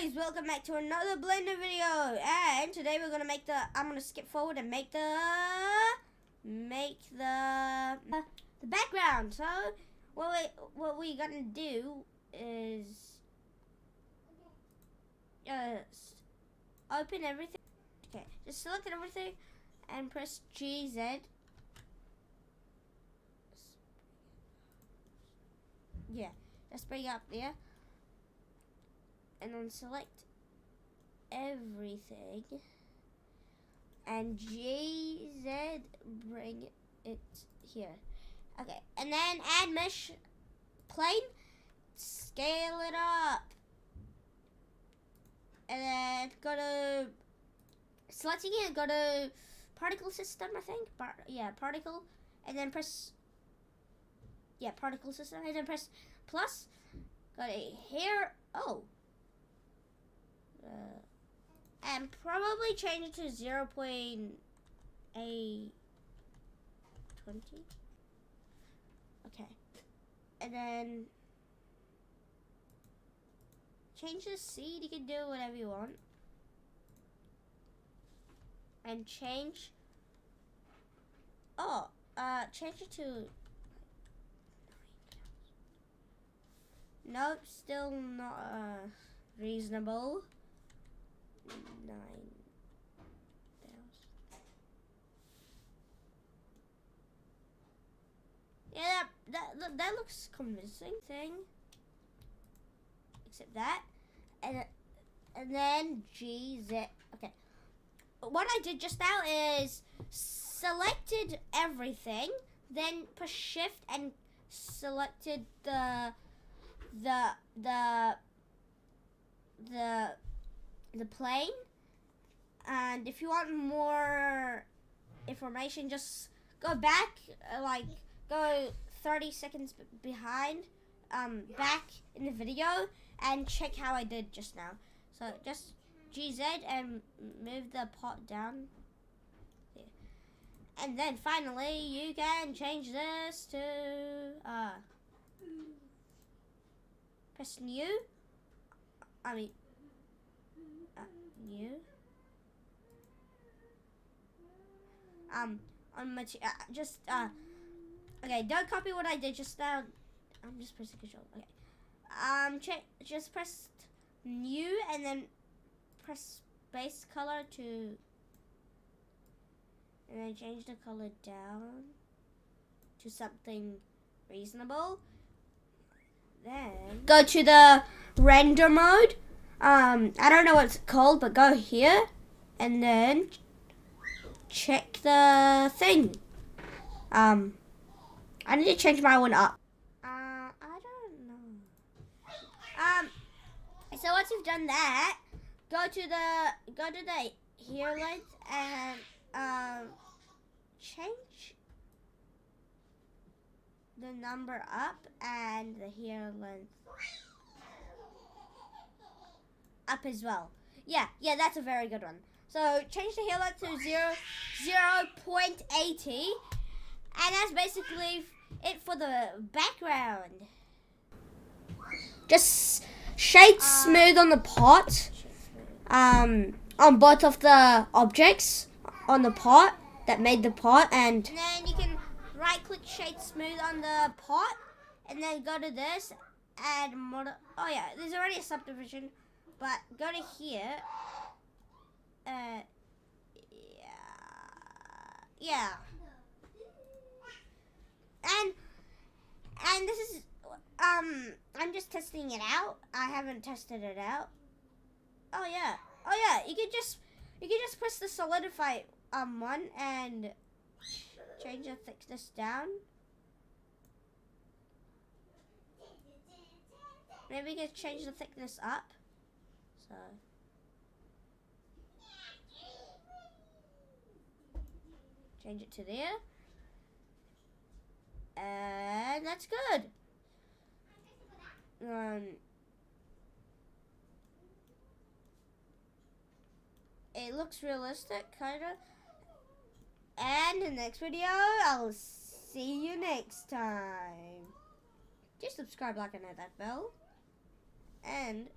guys, welcome back to another Blender video. And today we're gonna make I'm gonna skip forward and make the background. So what we're gonna do is open everything. Okay, just select everything and press GZ. Yeah, just bring it up there. And then select everything and GZ, bring it here. Okay, and then add mesh plane, scale it up, and then go to selecting it, go to particle system, I think. Particle, and then press particle system, and then press plus. Go to here. And probably change it to 0.820. Okay. And then change the seed. You can do whatever you want. And change. Change it to. Nope, still not reasonable. 9,000. Yeah, that looks convincing. Except that, and then GZ. Okay, what I did just now is selected everything, then push shift and selected the plane. And if you want more information, just go back, go 30 seconds behind, back in the video and check how I did just now. So just GZ and move the pot down there. And then finally you can change this to press new. New. Okay, don't copy what I did just now. I'm just pressing control. Okay. Just press new and then press base color and then change the color down to something reasonable. Then go to the render mode. I don't know what it's called, but go here and then check the thing. I need to change my one up. I don't know. So once you've done that, go to the here length and change the number up and the here length up as well. Yeah, that's a very good one. So change the here length to 0.80, and that's basically it for the background. Just shade smooth on the pot, on both of the objects on the pot that made the pot, and then you can right click shade smooth on the pot, and then go to this, add model. Oh yeah, there's already a subdivision, but go to here. Yeah. And this is I'm just testing it out. I haven't tested it out. Oh yeah. You can just press the solidify one and change the thickness down. Maybe we can change the thickness up. So change it to there. And that's good. It looks realistic, kinda. And in the next video, I'll see you next time. Just subscribe, like, and hit that bell. And